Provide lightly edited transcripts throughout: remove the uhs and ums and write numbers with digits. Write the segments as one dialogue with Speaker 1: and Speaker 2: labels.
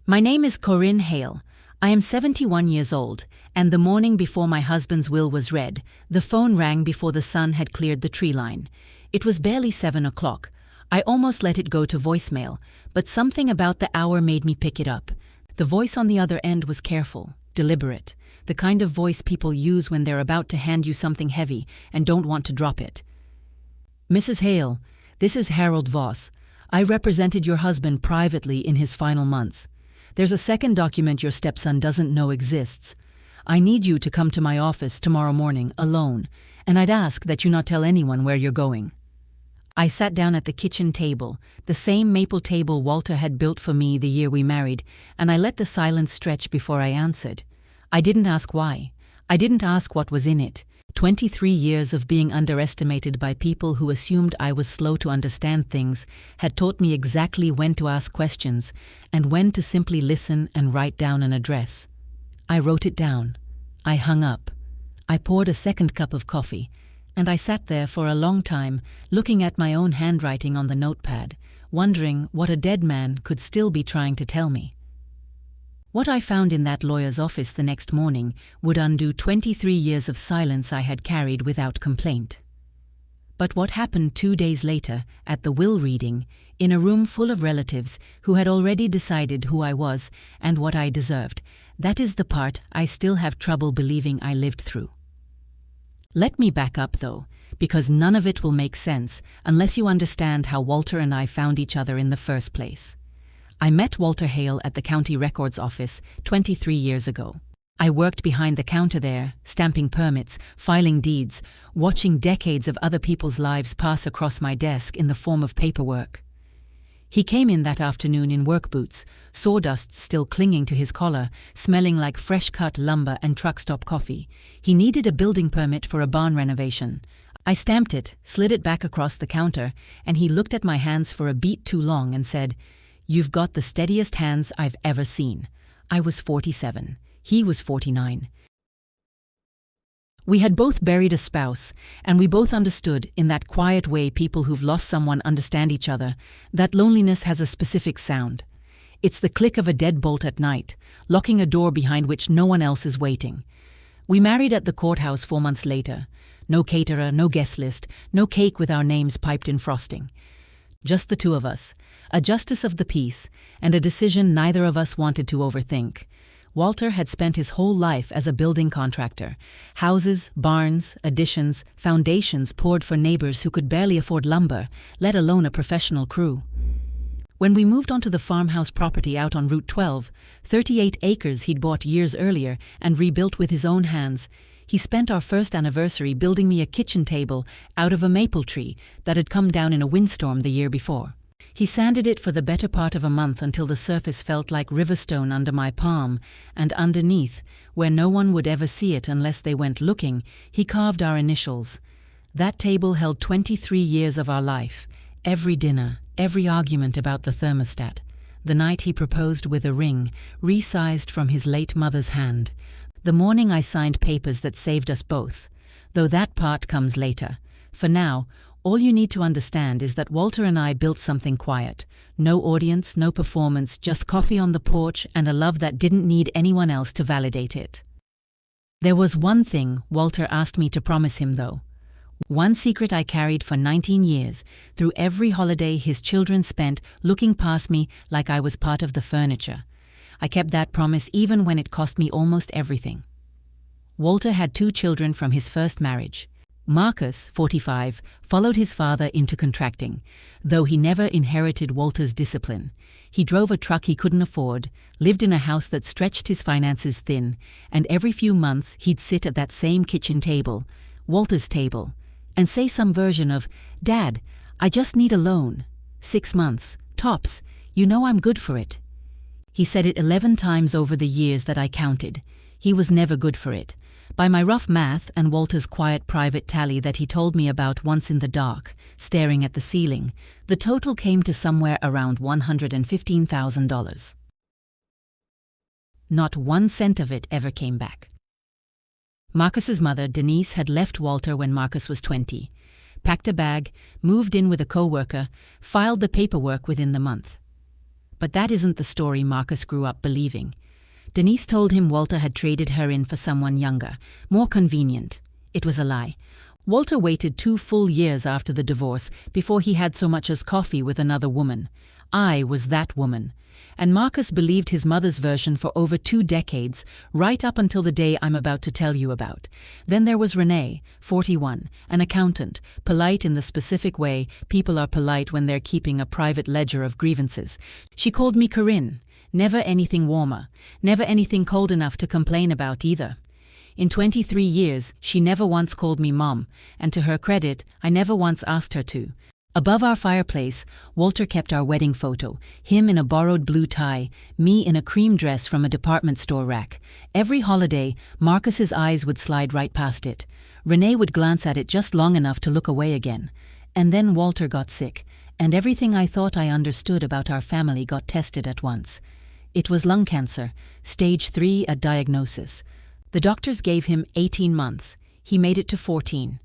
Speaker 1: My name is Corinne Hale. I am 71 years old, and the morning before my husband's will was read, the phone rang before the sun had cleared the tree line. It was barely 7 o'clock. I almost let it go to voicemail, but something about the hour made me pick it up. The voice on the other end was careful, deliberate, the kind of voice people use when they're about to hand you something heavy and don't want to drop it. Mrs. Hale, this is Harold Voss. I represented your husband privately in his final months. There's a second document your stepson doesn't know exists. I need you to come to my office tomorrow morning alone, and I'd ask that you not tell anyone where you're going. I sat down at the kitchen table, the same maple table Walter had built for me the year we married, and I let the silence stretch before I answered. I didn't ask why. I didn't ask what was in it. 23 years of being underestimated by people who assumed I was slow to understand things had taught me exactly when to ask questions and when to simply listen and write down an address. I wrote it down. I hung up. I poured a second cup of coffee, and I sat there for a long time looking at my own handwriting on the notepad, wondering what a dead man could still be trying to tell me. What I found in that lawyer's office the next morning would undo 23 years of silence I had carried without complaint. But what happened 2 days later, at the will reading, in a room full of relatives who had already decided who I was and what I deserved, that is the part I still have trouble believing I lived through. Let me back up, though, because none of it will make sense unless you understand how Walter and I found each other in the first place. I met Walter Hale at the county records office 23 years ago. I worked behind the counter there, stamping permits, filing deeds, watching decades of other people's lives pass across my desk in the form of paperwork. He came in that afternoon in work boots, sawdust still clinging to his collar, smelling like fresh-cut lumber and truck stop coffee. He needed a building permit for a barn renovation. I stamped it, slid it back across the counter, and he looked at my hands for a beat too long and said, "You've got the steadiest hands I've ever seen." I was 47. He was 49. We had both buried a spouse, and we both understood, in that quiet way people who've lost someone understand each other, that loneliness has a specific sound. It's the click of a deadbolt at night, locking a door behind which no one else is waiting. We married at the courthouse 4 months later. No caterer, no guest list, no cake with our names piped in frosting. Just the two of us, a justice of the peace, and a decision neither of us wanted to overthink. Walter had spent his whole life as a building contractor. Houses, barns, additions, foundations poured for neighbors who could barely afford lumber, let alone a professional crew. When we moved onto the farmhouse property out on Route 12, 38 acres he'd bought years earlier and rebuilt with his own hands, he spent our first anniversary building me a kitchen table out of a maple tree that had come down in a windstorm the year before. He sanded it for the better part of a month until the surface felt like riverstone under my palm, and underneath, where no one would ever see it unless they went looking, he carved our initials. That table held 23 years of our life, every dinner, every argument about the thermostat, the night he proposed with a ring, resized from his late mother's hand, the morning I signed papers that saved us both, though that part comes later. For now, all you need to understand is that Walter and I built something quiet. No audience, no performance, just coffee on the porch and a love that didn't need anyone else to validate it. There was one thing Walter asked me to promise him, though. One secret I carried for 19 years, through every holiday his children spent looking past me like I was part of the furniture. I kept that promise even when it cost me almost everything. Walter had 2 children from his first marriage. Marcus, 45, followed his father into contracting, though he never inherited Walter's discipline. He drove a truck he couldn't afford, lived in a house that stretched his finances thin, and every few months he'd sit at that same kitchen table, Walter's table, and say some version of, "Dad, I just need a loan. 6 months, tops, you know I'm good for it." He said it 11 times over the years that I counted. He was never good for it. By my rough math and Walter's quiet private tally that he told me about once in the dark, staring at the ceiling, the total came to somewhere around $115,000. Not 1 cent of it ever came back. Marcus's mother, Denise, had left Walter when Marcus was 20, packed a bag, moved in with a co-worker, filed the paperwork within the month. But that isn't the story Marcus grew up believing. Denise told him Walter had traded her in for someone younger, more convenient. It was a lie. Walter waited 2 full years after the divorce before he had so much as coffee with another woman. I was that woman. And Marcus believed his mother's version for over 2 decades, right up until the day I'm about to tell you about. Then there was Renee, 41, an accountant, polite in the specific way people are polite when they're keeping a private ledger of grievances. She called me Corinne. Never anything warmer, never anything cold enough to complain about either. In 23 years, she never once called me Mom, and to her credit, I never once asked her to. Above our fireplace, Walter kept our wedding photo, him in a borrowed blue tie, me in a cream dress from a department store rack. Every holiday, Marcus's eyes would slide right past it. Renee would glance at it just long enough to look away again. And then Walter got sick, and everything I thought I understood about our family got tested at once. It was lung cancer, stage 3 at diagnosis. The doctors gave him 18 months. He made it to 14.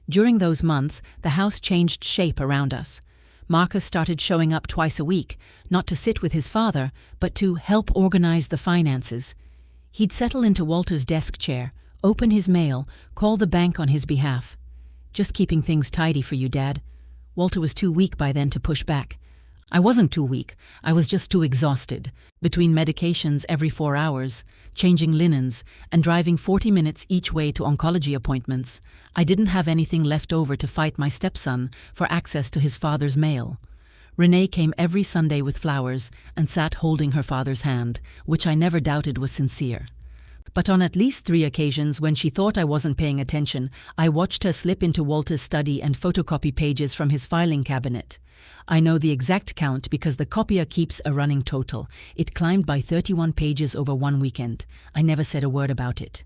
Speaker 1: During those months, the house changed shape around us. Marcus started showing up twice a week, not to sit with his father, but to help organize the finances. He'd settle into Walter's desk chair, open his mail, call the bank on his behalf. "Just keeping things tidy for you, Dad." Walter was too weak by then to push back. I wasn't too weak, I was just too exhausted. Between medications every 4 hours, changing linens, and driving 40 minutes each way to oncology appointments, I didn't have anything left over to fight my stepson for access to his father's mail. Renee came every Sunday with flowers and sat holding her father's hand, which I never doubted was sincere. But on at least 3 occasions when she thought I wasn't paying attention, I watched her slip into Walter's study and photocopy pages from his filing cabinet. I know the exact count because the copier keeps a running total. It climbed by 31 pages over 1 weekend. I never said a word about it.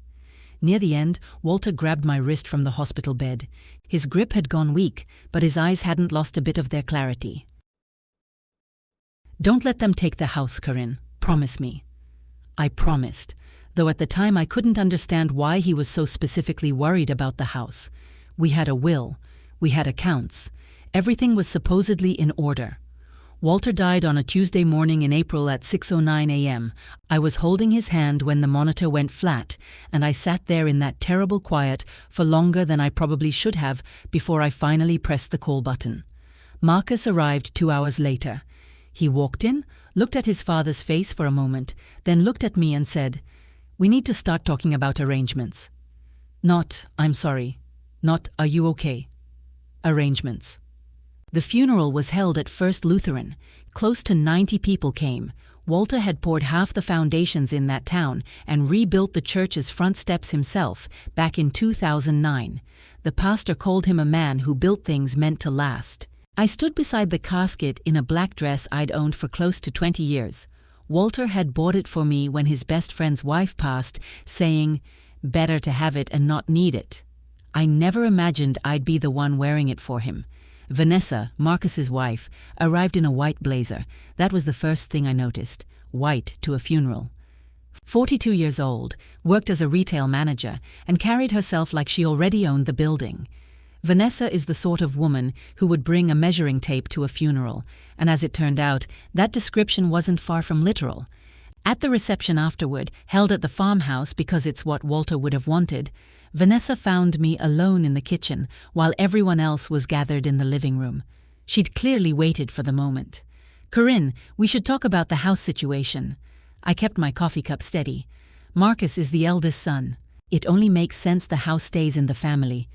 Speaker 1: Near the end, Walter grabbed my wrist from the hospital bed. His grip had gone weak, but his eyes hadn't lost a bit of their clarity. "Don't let them take the house, Corinne. Promise me." I promised, though at the time I couldn't understand why he was so specifically worried about the house. We had a will. We had accounts. Everything was supposedly in order. Walter died on a Tuesday morning in April at 6:09 a.m. I was holding his hand when the monitor went flat, and I sat there in that terrible quiet for longer than I probably should have before I finally pressed the call button. Marcus arrived 2 hours later. He walked in, looked at his father's face for a moment, then looked at me and said, "We need to start talking about arrangements." Not, "I'm sorry." Not, "Are you okay?" Arrangements. The funeral was held at First Lutheran. Close to 90 people came. Walter had poured half the foundations in that town and rebuilt the church's front steps himself back in 2009. The pastor called him a man who built things meant to last. I stood beside the casket in a black dress I'd owned for close to 20 years. Walter had bought it for me when his best friend's wife passed, saying, "Better to have it and not need it." I never imagined I'd be the one wearing it for him. Vanessa, Marcus's wife, arrived in a white blazer. That was the first thing I noticed. White to a funeral. 42 years old, worked as a retail manager, and carried herself like she already owned the building. Vanessa is the sort of woman who would bring a measuring tape to a funeral, and as it turned out, that description wasn't far from literal. At the reception afterward, held at the farmhouse because it's what Walter would have wanted, Vanessa found me alone in the kitchen while everyone else was gathered in the living room. She'd clearly waited for the moment. "Corinne, we should talk about the house situation." I kept my coffee cup steady. "Marcus is the eldest son. It only makes sense the house stays in the family."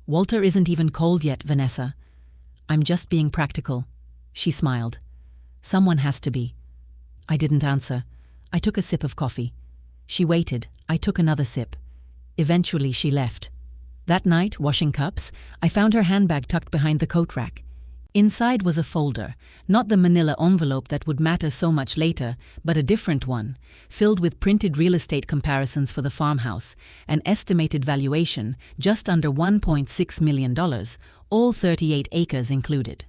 Speaker 1: "Walter isn't even cold yet, Vanessa." "I'm just being practical." She smiled. "Someone has to be." I didn't answer. I took a sip of coffee. She waited. I took another sip. Eventually she left. That night, washing cups, I found her handbag tucked behind the coat rack. Inside was a folder, not the manila envelope that would matter so much later, but a different one, filled with printed real estate comparisons for the farmhouse, an estimated valuation just under $1.6 million, all 38 acres included.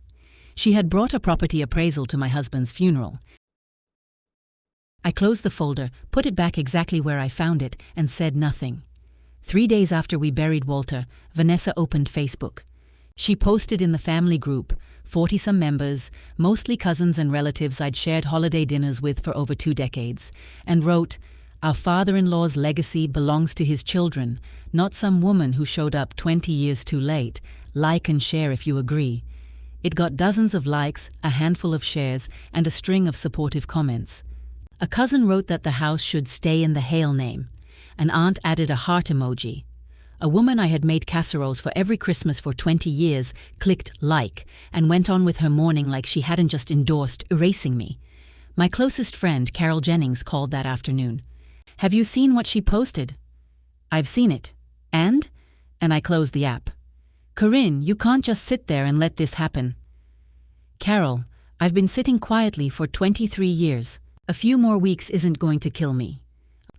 Speaker 1: She had brought a property appraisal to my husband's funeral. I closed the folder, put it back exactly where I found it, and said nothing. 3 days after we buried Walter, Vanessa opened Facebook. She posted in the family group, 40-some members, mostly cousins and relatives I'd shared holiday dinners with for over 2 decades, and wrote, "Our father-in-law's legacy belongs to his children, not some woman who showed up 20 years too late. Like and share if you agree." It got dozens of likes, a handful of shares, and a string of supportive comments. A cousin wrote that the house should stay in the Hale name. An aunt added a heart emoji. A woman I had made casseroles for every Christmas for 20 years clicked like and went on with her mourning like she hadn't just endorsed erasing me. My closest friend, Carol Jennings, called that afternoon. "Have you seen what she posted?" "I've seen it. And?" And I closed the app. "Corinne, you can't just sit there and let this happen." "Carol, I've been sitting quietly for 23 years. A few more weeks isn't going to kill me."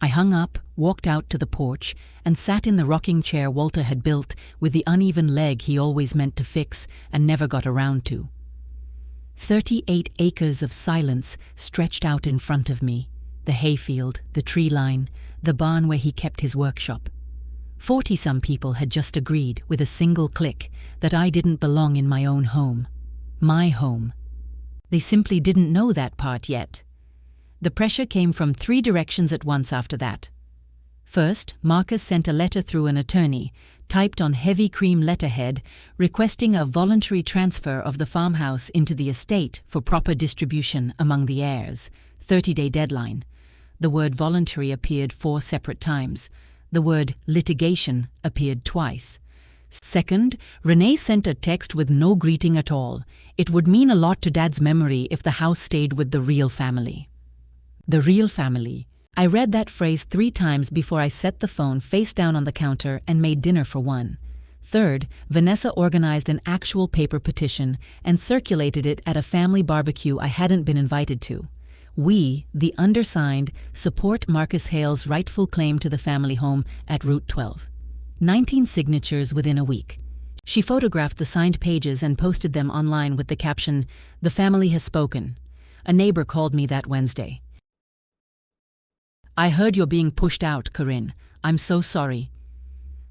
Speaker 1: I hung up, walked out to the porch, and sat in the rocking chair Walter had built with the uneven leg he always meant to fix and never got around to. 38 acres of silence stretched out in front of me, the hayfield, the tree line, the barn where he kept his workshop. 40-some people had just agreed, with a single click, that I didn't belong in my own home. My home. They simply didn't know that part yet. The pressure came from 3 directions at once after that. First, Marcus sent a letter through an attorney, typed on heavy cream letterhead, requesting a voluntary transfer of the farmhouse into the estate for proper distribution among the heirs. 30-day deadline. The word voluntary appeared 4 separate times. The word litigation appeared twice. Second, Renee sent a text with no greeting at all. It would mean a lot to Dad's memory if the house stayed with the real family. The real family. I read that phrase 3 times before I set the phone face down on the counter and made dinner for one. Third, Vanessa organized an actual paper petition and circulated it at a family barbecue I hadn't been invited to. We, the undersigned, support Marcus Hale's rightful claim to the family home at Route 12. 19 signatures within a week. She photographed the signed pages and posted them online with the caption, "The family has spoken." A neighbor called me that Wednesday. "I heard you're being pushed out, Corinne. I'm so sorry."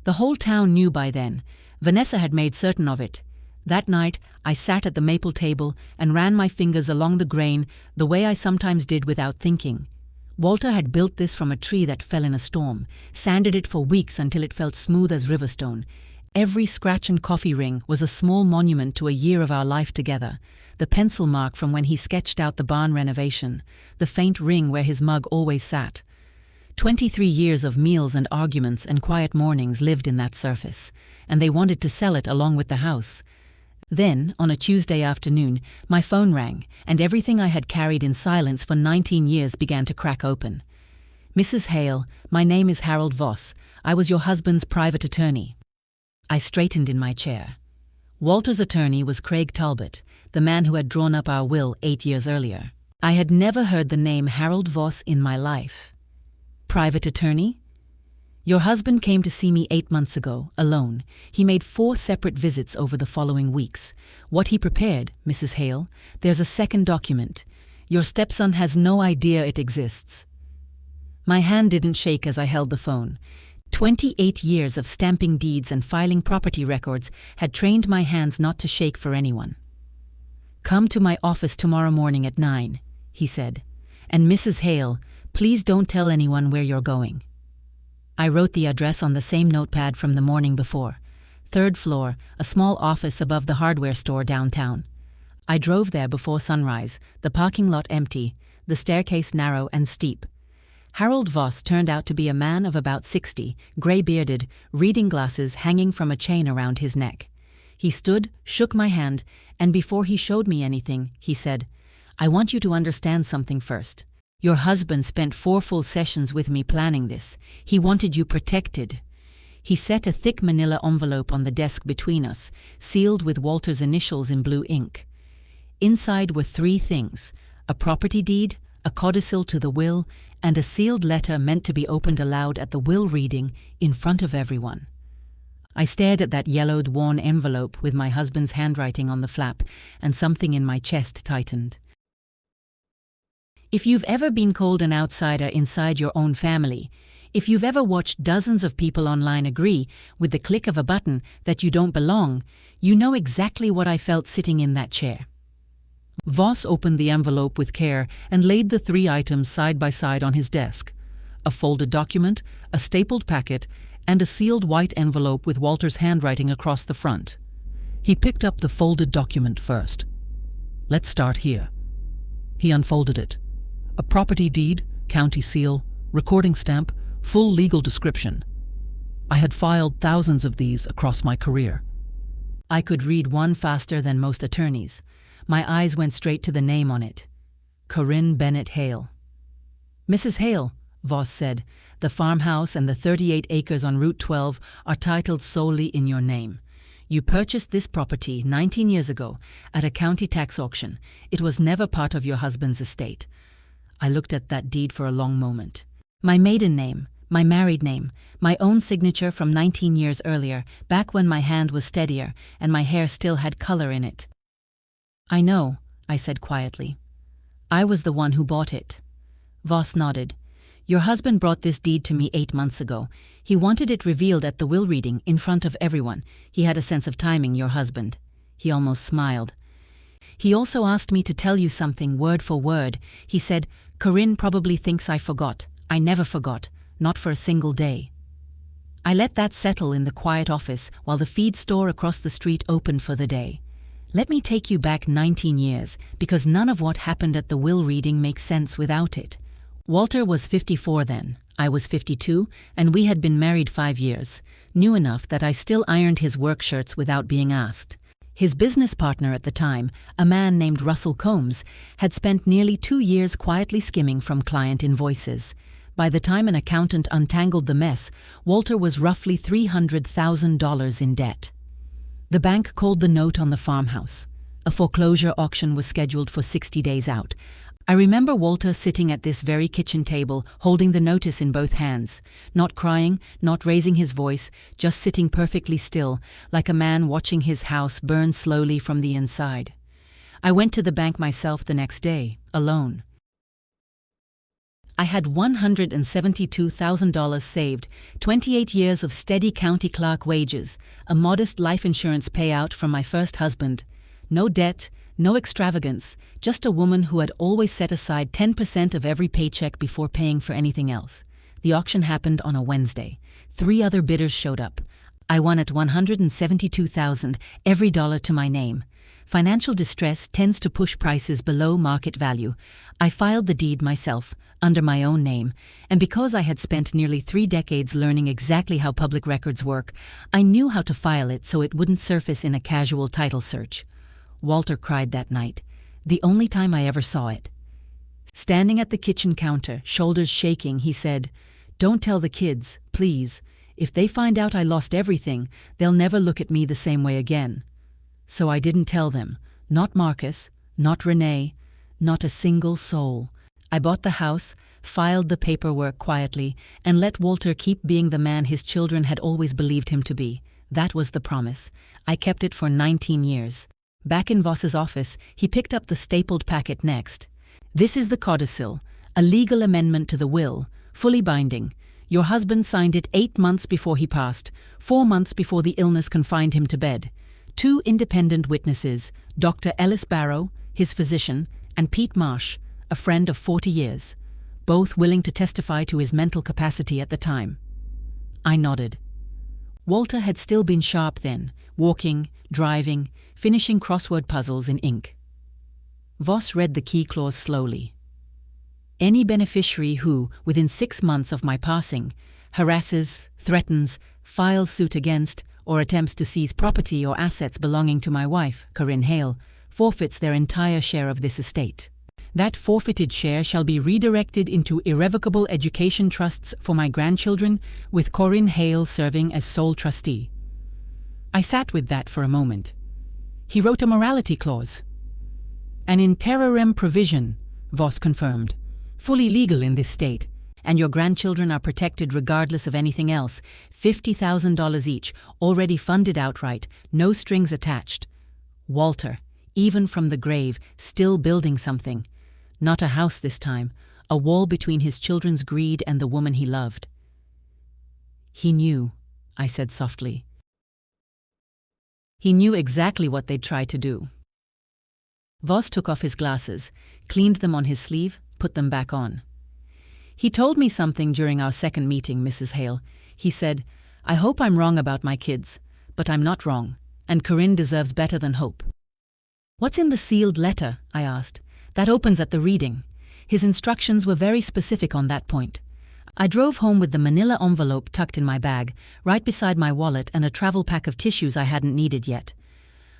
Speaker 1: The whole town knew by then. Vanessa had made certain of it. That night, I sat at the maple table and ran my fingers along the grain the way I sometimes did without thinking. Walter had built this from a tree that fell in a storm, sanded it for weeks until it felt smooth as riverstone. Every scratch and coffee ring was a small monument to a year of our life together. The pencil mark from when he sketched out the barn renovation, the faint ring where his mug always sat. 23 years of meals and arguments and quiet mornings lived in that surface, and they wanted to sell it along with the house. Then, on a Tuesday afternoon, my phone rang, and everything I had carried in silence for 19 years began to crack open. "Mrs. Hale, my name is Harold Voss. I was your husband's private attorney." I straightened in my chair. Walter's attorney was Craig Talbot, the man who had drawn up our will 8 years earlier. I had never heard the name Harold Voss in my life. "Private attorney?" "Your husband came to see me 8 months ago, alone. He made 4 separate visits over the following weeks. What he prepared, Mrs. Hale, there's a second document. Your stepson has no idea it exists." My hand didn't shake as I held the phone. 28 years of stamping deeds and filing property records had trained my hands not to shake for anyone. "Come to my office tomorrow morning at 9, he said. "And Mrs. Hale, please don't tell anyone where you're going." I wrote the address on the same notepad from the morning before. 3rd floor, a small office above the hardware store downtown. I drove there before sunrise, the parking lot empty, the staircase narrow and steep. Harold Voss turned out to be a man of about 60, grey-bearded, reading glasses hanging from a chain around his neck. He stood, shook my hand, and before he showed me anything, he said, "I want you to understand something first. Your husband spent 4 full sessions with me planning this. He wanted you protected." He set a thick manila envelope on the desk between us, sealed with Walter's initials in blue ink. Inside were 3 things: a property deed, a codicil to the will, and a sealed letter meant to be opened aloud at the will reading in front of everyone. I stared at that yellowed, worn envelope with my husband's handwriting on the flap, and something in my chest tightened. If you've ever been called an outsider inside your own family, If you've ever watched dozens of people online agree, with the click of a button, that you don't belong, you know exactly what I felt sitting in that chair. Voss opened the envelope with care and laid the 3 items side by side on his desk: a folded document, a stapled packet, and a sealed white envelope with Walter's handwriting across the front. He picked up the folded document first. "Let's start here." He unfolded it. A property deed, county seal, recording stamp, full legal description. I had filed thousands of these across my career. I could read one faster than most attorneys. My eyes went straight to the name on it: Corinne Bennett Hale. "Mrs. Hale," Voss said, "the farmhouse and the 38 acres on Route 12 are titled solely in your name. You purchased this property 19 years ago at a county tax auction. It was never part of your husband's estate." I looked at that deed for a long moment. My maiden name, my married name, my own signature from 19 years earlier, back when my hand was steadier and my hair still had color in it. "I know," I said quietly. "I was the one who bought it." Voss nodded. "Your husband brought this deed to me 8 months ago. He wanted it revealed at the will reading in front of everyone. He had a sense of timing, your husband." He almost smiled. "He also asked me to tell you something word for word. He said, 'Corinne probably thinks I forgot. I never forgot, not for a single day.'" I let that settle in the quiet office while the feed store across the street opened for the day. Let me take you back 19 years, because none of what happened at the will reading makes sense without it. Walter was 54 then, I was 52, and we had been married 5 years, new enough that I still ironed his work shirts without being asked. His business partner at the time, a man named Russell Combs, had spent nearly 2 years quietly skimming from client invoices. By the time an accountant untangled the mess, Walter was roughly $300,000 in debt. The bank called the note on the farmhouse. A foreclosure auction was scheduled for 60 days out. I remember Walter sitting at this very kitchen table, holding the notice in both hands, not crying, not raising his voice, just sitting perfectly still, like a man watching his house burn slowly from the inside. I went to the bank myself the next day, alone. I had $172,000 saved, 28 years of steady county clerk wages, a modest life insurance payout from my first husband. No debt, no extravagance, just a woman who had always set aside 10% of every paycheck before paying for anything else. The auction happened on a Wednesday. 3 other bidders showed up. I won at $172,000, every dollar to my name. Financial distress tends to push prices below market value. I filed the deed myself, under my own name, and because I had spent nearly 3 decades learning exactly how public records work, I knew how to file it so it wouldn't surface in a casual title search. Walter cried that night, the only time I ever saw it. Standing at the kitchen counter, shoulders shaking, he said, "Don't tell the kids, please. If they find out I lost everything, they'll never look at me the same way again." So I didn't tell them, not Marcus, not Renee, not a single soul. I bought the house, filed the paperwork quietly, and let Walter keep being the man his children had always believed him to be. That was the promise. I kept it for 19 years. Back in Voss's office, he picked up the stapled packet next. "This is the codicil, a legal amendment to the will, fully binding. Your husband signed it 8 months before he passed, 4 months before the illness confined him to bed. 2 independent witnesses, Dr. Ellis Barrow, his physician, and Pete Marsh, a friend of 40 years, both willing to testify to his mental capacity at the time." I nodded. Walter had still been sharp then, walking, driving, finishing crossword puzzles in ink. Voss read the key clause slowly. "Any beneficiary who, within 6 months of my passing, harasses, threatens, files suit against, or attempts to seize property or assets belonging to my wife, Corinne Hale, forfeits their entire share of this estate. That forfeited share shall be redirected into irrevocable education trusts for my grandchildren, with Corinne Hale serving as sole trustee." I sat with that for a moment. He wrote a morality clause. "An in terrorem provision," Voss confirmed, "fully legal in this state, and your grandchildren are protected regardless of anything else, $50,000 each, already funded outright, no strings attached. Walter, even from the grave, still building something. Not a house this time, a wall between his children's greed and the woman he loved. He knew, I said softly. He knew exactly what they'd try to do. Voss took off his glasses, cleaned them on his sleeve, put them back on. He told me something during our second meeting, Mrs. Hale. He said, "I hope I'm wrong about my kids, but I'm not wrong, and Corinne deserves better than hope." "What's in the sealed letter?" I asked. "That opens at the reading." His instructions were very specific on that point. I drove home with the manila envelope tucked in my bag, right beside my wallet and a travel pack of tissues I hadn't needed yet.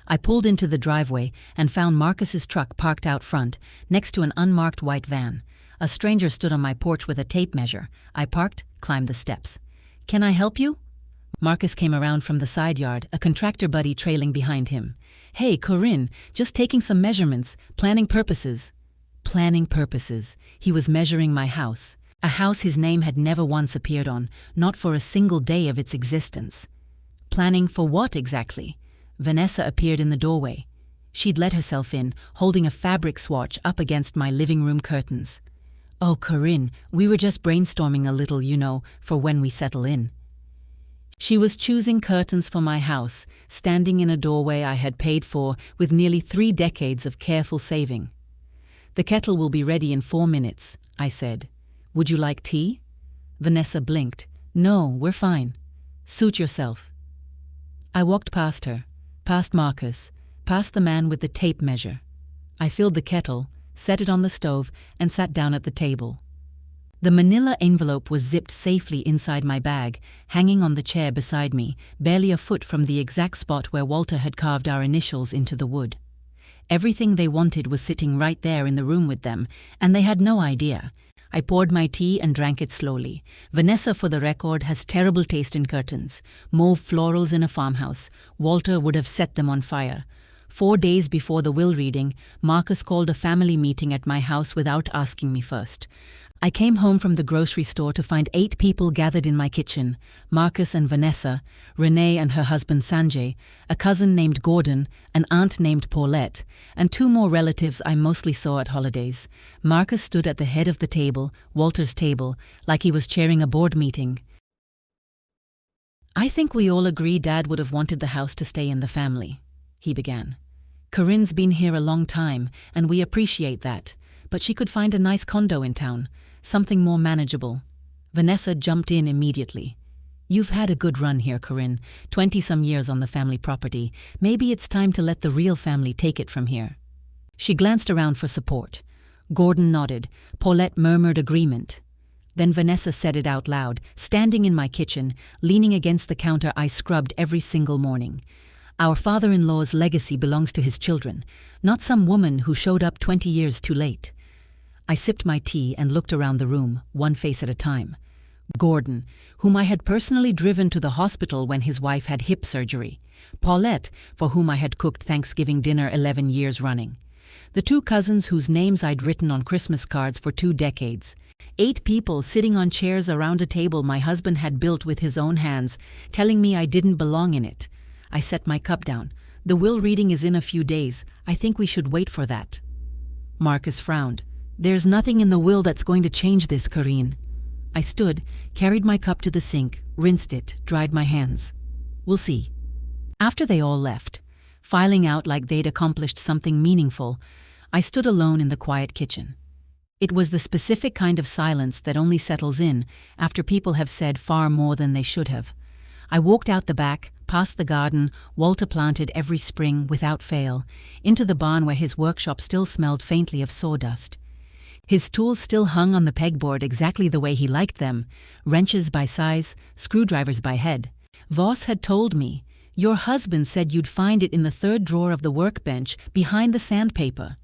Speaker 1: I pulled into the driveway and found Marcus's truck parked out front, next to an unmarked white van. A stranger stood on my porch with a tape measure. I parked, climbed the steps. "Can I help you?" Marcus came around from the side yard, a contractor buddy trailing behind him. "Hey, Corinne, just taking some measurements, planning purposes." Planning purposes. He was measuring my house. A house his name had never once appeared on, not for a single day of its existence. Planning for what exactly? Vanessa appeared in the doorway. She'd let herself in, holding a fabric swatch up against my living room curtains. "Oh, Corinne, we were just brainstorming a little, for when we settle in." She was choosing curtains for my house, standing in a doorway I had paid for with nearly 3 decades of careful saving. "The kettle will be ready in 4 minutes," I said. "Would you like tea?" Vanessa blinked. "No, we're fine. Suit yourself." I walked past her, past Marcus, past the man with the tape measure. I filled the kettle, set it on the stove, and sat down at the table. The manila envelope was zipped safely inside my bag, hanging on the chair beside me, barely a foot from the exact spot where Walter had carved our initials into the wood. Everything they wanted was sitting right there in the room with them, and they had no idea. I poured my tea and drank it slowly. Vanessa, for the record, has terrible taste in curtains. Mauve florals in a farmhouse. Walter would have set them on fire. 4 days before the will reading, Marcus called a family meeting at my house without asking me first. I came home from the grocery store to find 8 people gathered in my kitchen: Marcus and Vanessa, Renee and her husband Sanjay, a cousin named Gordon, an aunt named Paulette, and 2 more relatives I mostly saw at holidays. Marcus stood at the head of the table, Walter's table, like he was chairing a board meeting. "I think we all agree Dad would have wanted the house to stay in the family," he began. "Corinne's been here a long time, and we appreciate that, but she could find a nice condo in town. Something more manageable." Vanessa jumped in immediately. "You've had a good run here, Corinne, 20-some years on the family property. Maybe it's time to let the real family take it from here." She glanced around for support. Gordon nodded. Paulette murmured agreement. Then Vanessa said it out loud, standing in my kitchen, leaning against the counter I scrubbed every single morning. "Our father-in-law's legacy belongs to his children, not some woman who showed up 20 years too late." I sipped my tea and looked around the room, one face at a time. Gordon, whom I had personally driven to the hospital when his wife had hip surgery. Paulette, for whom I had cooked Thanksgiving dinner 11 years running. The 2 cousins whose names I'd written on Christmas cards for 2 decades. 8 people sitting on chairs around a table my husband had built with his own hands, telling me I didn't belong in it. I set my cup down. "The will reading is in a few days. I think we should wait for that." Marcus frowned. "There's nothing in the will that's going to change this, Corinne." I stood, carried my cup to the sink, rinsed it, dried my hands. "We'll see." After they all left, filing out like they'd accomplished something meaningful, I stood alone in the quiet kitchen. It was the specific kind of silence that only settles in after people have said far more than they should have. I walked out the back, past the garden Walter planted every spring without fail, into the barn where his workshop still smelled faintly of sawdust. His tools still hung on the pegboard exactly the way he liked them, wrenches by size, screwdrivers by head. Voss had told me, "Your husband said you'd find it in the 3rd drawer of the workbench, behind the sandpaper."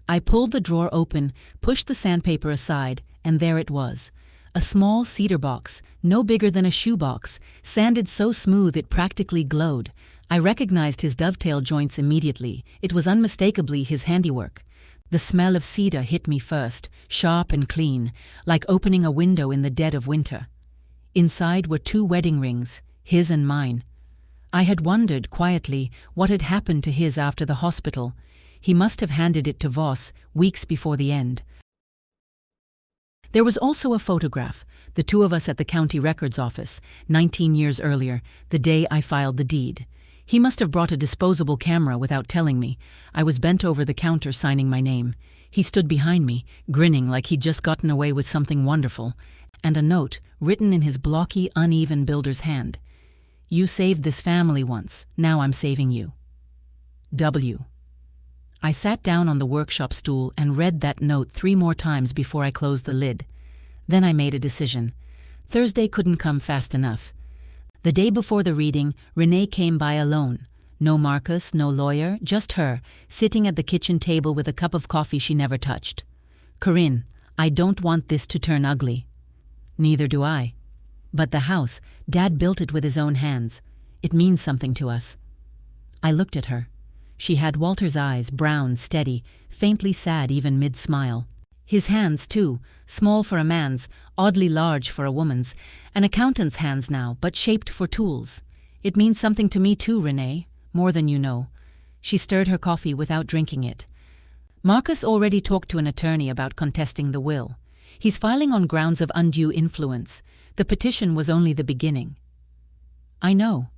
Speaker 1: I pulled the drawer open, pushed the sandpaper aside, and there it was. A small cedar box, no bigger than a shoebox, sanded so smooth it practically glowed. I recognized his dovetail joints immediately. It was unmistakably his handiwork. The smell of cedar hit me first, sharp and clean, like opening a window in the dead of winter. Inside were 2 wedding rings, his and mine. I had wondered, quietly, what had happened to his after the hospital. He must have handed it to Voss weeks before the end. There was also a photograph, the two of us at the county records office, 19 years earlier, the day I filed the deed. He must have brought a disposable camera without telling me. I was bent over the counter signing my name. He stood behind me, grinning like he'd just gotten away with something wonderful, and a note written in his blocky, uneven builder's hand. You saved this family once, now I'm saving you. W. I sat down on the workshop stool and read that note 3 more times before I closed the lid. Then I made a decision. Thursday couldn't come fast enough. The day before the reading, Renee came by alone. No Marcus, no lawyer, just her, sitting at the kitchen table with a cup of coffee she never touched. Corinne, I don't want this to turn ugly. Neither do I. But the house, Dad built it with his own hands. It means something to us. I looked at her. She had Walter's eyes, brown, steady, faintly sad even mid-smile. His hands, too, small for a man's, oddly large for a woman's, an accountant's hands now, but shaped for tools. It means something to me too, Renee, more than you know. She stirred her coffee without drinking it. Marcus already talked to an attorney about contesting the will. He's filing on grounds of undue influence. The petition was only the beginning. I know.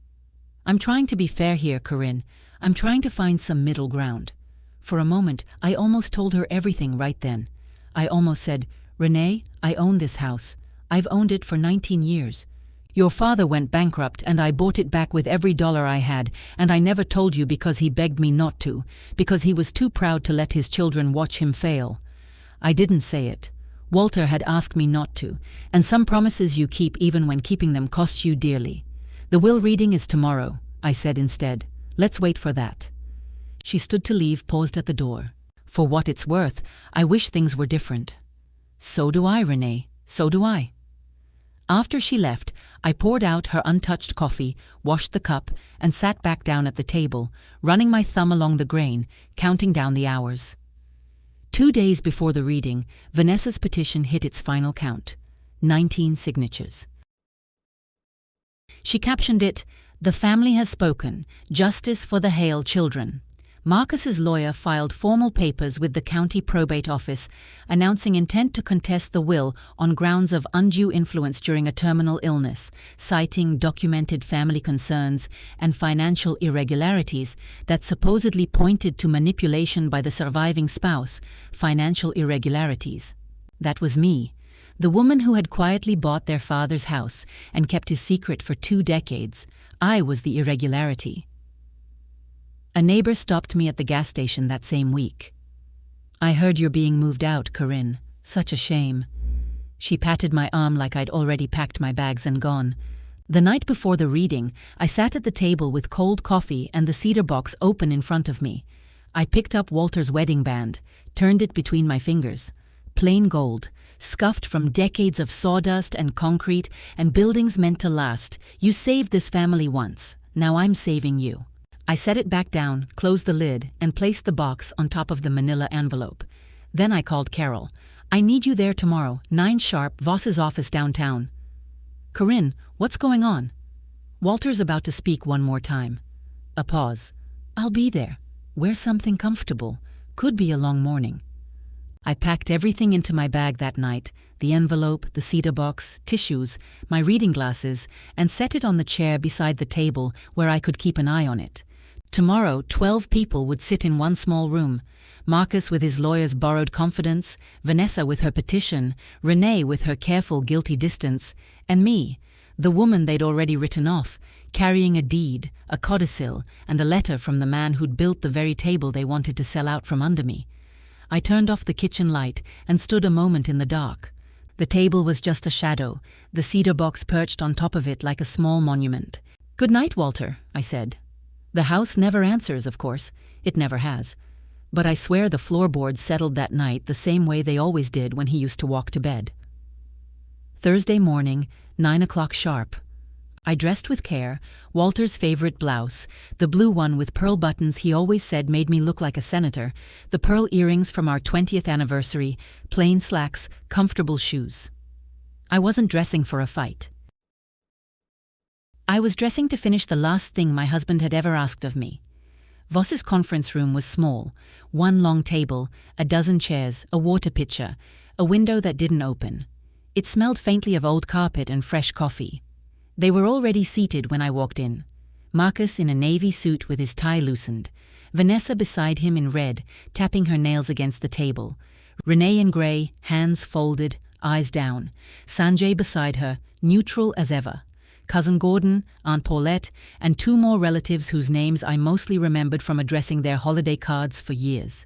Speaker 1: I'm trying to be fair here, Corinne. I'm trying to find some middle ground. For a moment, I almost told her everything right then. I almost said, Renee, I own this house. I've owned it for 19 years. Your father went bankrupt and I bought it back with every dollar I had, and I never told you because he begged me not to, because he was too proud to let his children watch him fail. I didn't say it. Walter had asked me not to, and some promises you keep even when keeping them costs you dearly. The will reading is tomorrow, I said instead. Let's wait for that. She stood to leave, paused at the door. For what it's worth, I wish things were different. So do I, Renee. So do I. After she left, I poured out her untouched coffee, washed the cup, and sat back down at the table, running my thumb along the grain, counting down the hours. 2 days before the reading, Vanessa's petition hit its final count, 19 signatures. She captioned it, "The family has spoken. Justice for the Hale children." Marcus's lawyer filed formal papers with the county probate office, announcing intent to contest the will on grounds of undue influence during a terminal illness, citing documented family concerns and financial irregularities that supposedly pointed to manipulation by the surviving spouse, financial irregularities. That was me, the woman who had quietly bought their father's house and kept his secret for 2 decades. I was the irregularity. A neighbor stopped me at the gas station that same week. "I heard you're being moved out, Corinne. Such a shame." She patted my arm like I'd already packed my bags and gone. The night before the reading, I sat at the table with cold coffee and the cedar box open in front of me. I picked up Walter's wedding band, turned it between my fingers. Plain gold, scuffed from decades of sawdust and concrete and buildings meant to last. You saved this family once. Now I'm saving you. I set it back down, closed the lid, and placed the box on top of the manila envelope. Then I called Carol. "I need you there tomorrow, 9 sharp, Voss's office downtown." "Corinne, what's going on?" Walter's about to speak one more time. A pause. "I'll be there. Wear something comfortable. Could be a long morning." I packed everything into my bag that night, the envelope, the cedar box, tissues, my reading glasses, and set it on the chair beside the table where I could keep an eye on it. Tomorrow, 12 people would sit in one small room. Marcus with his lawyer's borrowed confidence, Vanessa with her petition, Renee with her careful, guilty distance, and me, the woman they'd already written off, carrying a deed, a codicil, and a letter from the man who'd built the very table they wanted to sell out from under me. I turned off the kitchen light and stood a moment in the dark. The table was just a shadow, the cedar box perched on top of it like a small monument. "Good night, Walter," I said. The house never answers, of course. It never has. But I swear the floorboards settled that night the same way they always did when he used to walk to bed. Thursday morning, 9 o'clock sharp. I dressed with care, Walter's favorite blouse, the blue one with pearl buttons he always said made me look like a senator, the pearl earrings from our 20th anniversary, plain slacks, comfortable shoes. I wasn't dressing for a fight. I was dressing to finish the last thing my husband had ever asked of me. Voss's conference room was small, 1 long table, a dozen chairs, a water pitcher, a window that didn't open. It smelled faintly of old carpet and fresh coffee. They were already seated when I walked in. Marcus in a navy suit with his tie loosened. Vanessa beside him in red, tapping her nails against the table. Renee in grey, hands folded, eyes down. Sanjay beside her, neutral as ever. Cousin Gordon, Aunt Paulette, and 2 more relatives whose names I mostly remembered from addressing their holiday cards for years.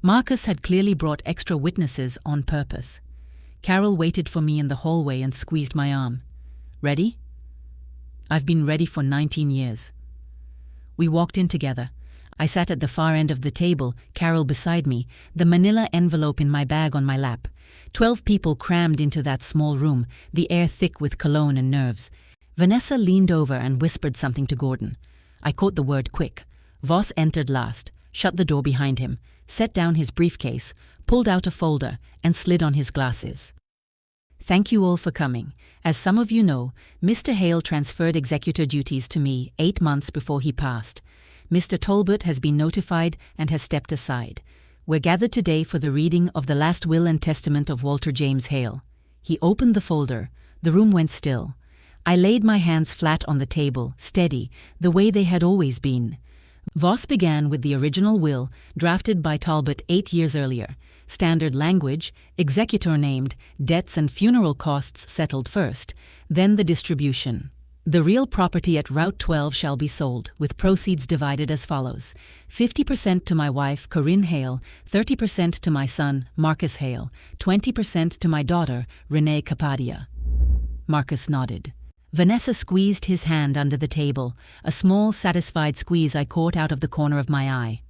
Speaker 1: Marcus had clearly brought extra witnesses on purpose. Carol waited for me in the hallway and squeezed my arm. "Ready?" "I've been ready for 19 years. We walked in together. I sat at the far end of the table, Carol beside me, the manila envelope in my bag on my lap. 12 people crammed into that small room, the air thick with cologne and nerves. Vanessa leaned over and whispered something to Gordon. I caught the word quick. Voss entered last, shut the door behind him, set down his briefcase, pulled out a folder, and slid on his glasses. "Thank you all for coming. As some of you know, Mr. Hale transferred executor duties to me 8 months before he passed. Mr. Talbot has been notified and has stepped aside. We're gathered today for the reading of the last will and testament of Walter James Hale." He opened the folder. The room went still. I laid my hands flat on the table, steady, the way they had always been. Voss began with the original will, drafted by Talbot 8 years earlier. Standard language, executor named, debts and funeral costs settled first, then the distribution. The real property at Route 12 shall be sold, with proceeds divided as follows: 50% to my wife, Corinne Hale, 30% to my son, Marcus Hale, 20% to my daughter, Renee Capadia. Marcus nodded. Vanessa squeezed his hand under the table, a small, satisfied squeeze I caught out of the corner of my eye.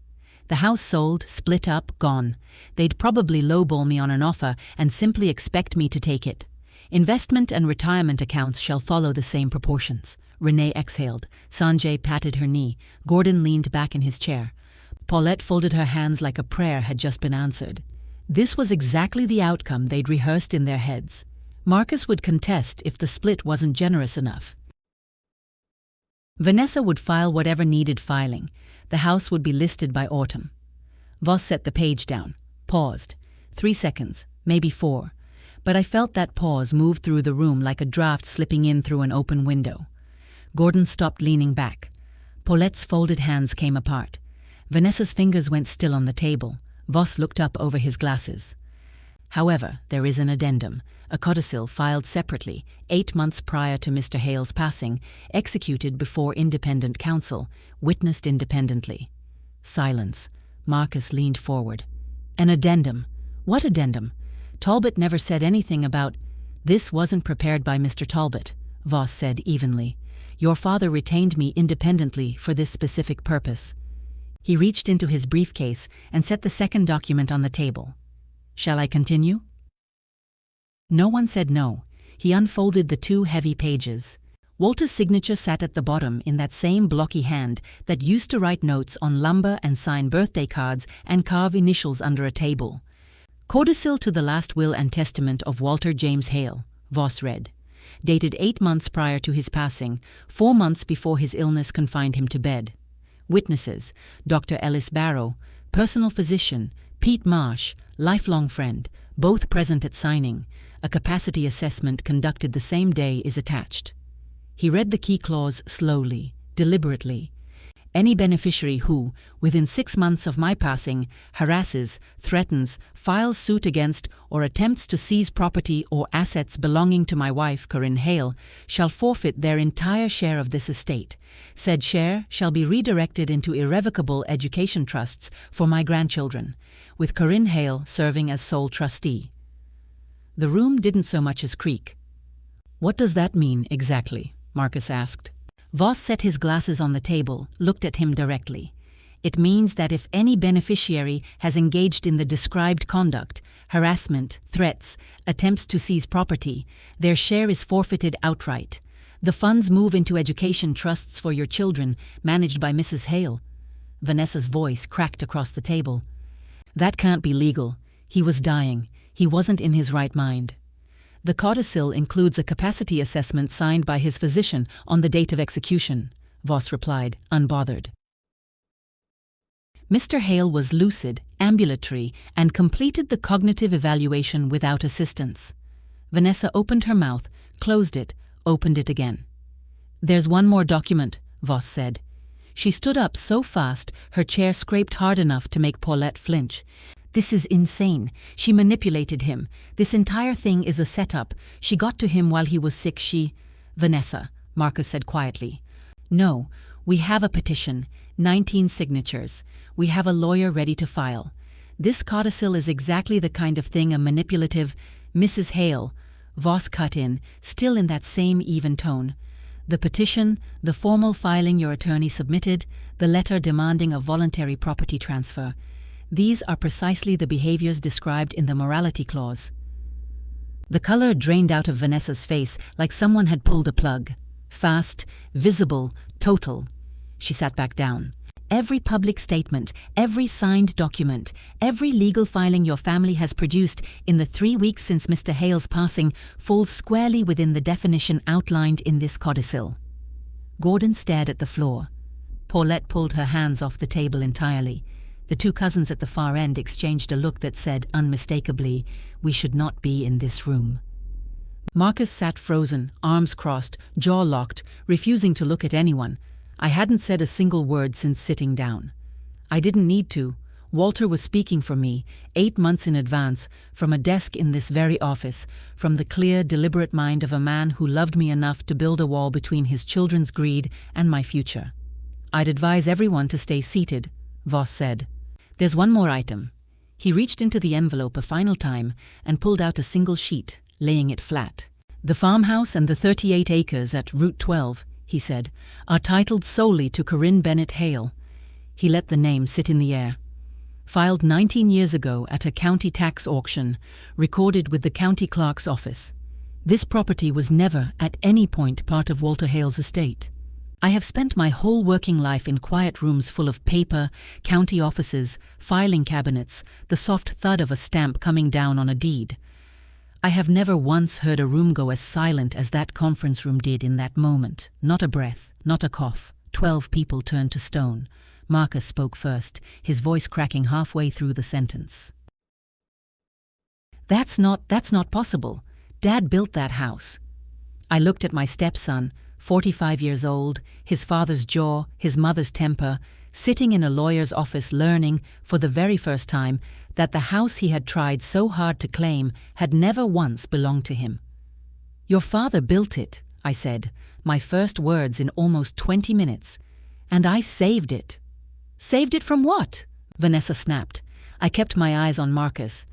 Speaker 1: The house sold, split up, gone. They'd probably lowball me on an offer and simply expect me to take it. Investment and retirement accounts shall follow the same proportions. Renee exhaled. Sanjay patted her knee. Gordon leaned back in his chair. Paulette folded her hands like a prayer had just been answered. This was exactly the outcome they'd rehearsed in their heads. Marcus would contest if the split wasn't generous enough. Vanessa would file whatever needed filing. The house would be listed by autumn. Voss set the page down, paused. 3 seconds, maybe 4. But I felt that pause move through the room like a draft slipping in through an open window. Gordon stopped leaning back. Paulette's folded hands came apart. Vanessa's fingers went still on the table. Voss looked up over his glasses. However, there is an addendum, a codicil filed separately, 8 months prior to Mr. Hale's passing, executed before independent counsel, witnessed independently. Silence. Marcus leaned forward. An addendum? What addendum? Talbot never said anything about— "This wasn't prepared by Mr. Talbot," Voss said evenly. "Your father retained me independently for this specific purpose." He reached into his briefcase and set the second document on the table. "Shall I continue?" No one said no. He unfolded the 2 heavy pages. Walter's signature sat at the bottom in that same blocky hand that used to write notes on lumber and sign birthday cards and carve initials under a table. "Codicil to the last will and testament of Walter James Hale," Voss read. "Dated 8 months prior to his passing, 4 months before his illness confined him to bed. Witnesses: Dr. Ellis Barrow, personal physician, Pete Marsh, lifelong friend, both present at signing. A capacity assessment conducted the same day is attached." He read the key clause slowly, deliberately. "Any beneficiary who, within 6 months of my passing, harasses, threatens, files suit against, or attempts to seize property or assets belonging to my wife, Corinne Hale, shall forfeit their entire share of this estate. Said share shall be redirected into irrevocable education trusts for my grandchildren, with Corinne Hale serving as sole trustee." The room didn't so much as creak. "What does that mean, exactly?" Marcus asked. Voss set his glasses on the table, looked at him directly. "It means that if any beneficiary has engaged in the described conduct, harassment, threats, attempts to seize property, their share is forfeited outright. The funds move into education trusts for your children, managed by Mrs. Hale." Vanessa's voice cracked across the table. "That can't be legal. He was dying. He wasn't in his right mind." "The codicil includes a capacity assessment signed by his physician on the date of execution," Voss replied, unbothered. Mr. Hale was lucid, ambulatory, and completed the cognitive evaluation without assistance. Vanessa opened her mouth, closed it, opened it again. "There's one more document," Voss said. She stood up so fast her chair scraped hard enough to make Paulette flinch. "This is insane. She manipulated him. This entire thing is a setup. She got to him while he was sick. Vanessa," Marcus said quietly. "No, we have a petition, 19 signatures. We have a lawyer ready to file. This codicil is exactly the kind of thing a manipulative Mrs. Hale," Voss cut in, still in that same even tone. "The petition, the formal filing your attorney submitted, the letter demanding a voluntary property transfer. These are precisely the behaviors described in the morality clause." The color drained out of Vanessa's face like someone had pulled a plug. Fast, visible, total. She sat back down. "Every public statement, every signed document, every legal filing your family has produced in the 3 weeks since Mr. Hale's passing falls squarely within the definition outlined in this codicil." Gordon stared at the floor. Paulette pulled her hands off the table entirely. The two cousins at the far end exchanged a look that said unmistakably, "We should not be in this room." Marcus sat frozen, arms crossed, jaw locked, refusing to look at anyone. I hadn't said a single word since sitting down. I didn't need to. Walter was speaking for me, 8 months in advance, from a desk in this very office, from the clear, deliberate mind of a man who loved me enough to build a wall between his children's greed and my future. "I'd advise everyone to stay seated," Voss said. "There's one more item." He reached into the envelope a final time and pulled out a single sheet, laying it flat. "The farmhouse and the 38 acres at Route 12, he said, "are titled solely to Corinne Bennett Hale." He let the name sit in the air. "Filed 19 years ago at a county tax auction, recorded with the county clerk's office. This property was never at any point part of Walter Hale's estate. I have spent my whole working life in quiet rooms full of paper, county offices, filing cabinets, the soft thud of a stamp coming down on a deed. I have never once heard a room go as silent as that conference room did in that moment. Not a breath, not a cough. 12 people turned to stone. Marcus spoke first, his voice cracking halfway through the sentence. That's not possible. Dad built that house." I looked at my stepson, 45 years old, his father's jaw, his mother's temper, sitting in a lawyer's office learning, for the very first time, that the house he had tried so hard to claim had never once belonged to him. "Your father built it," I said, my first words in almost 20 minutes. "And I saved it." "Saved it from what?" Vanessa snapped. I kept my eyes on Marcus.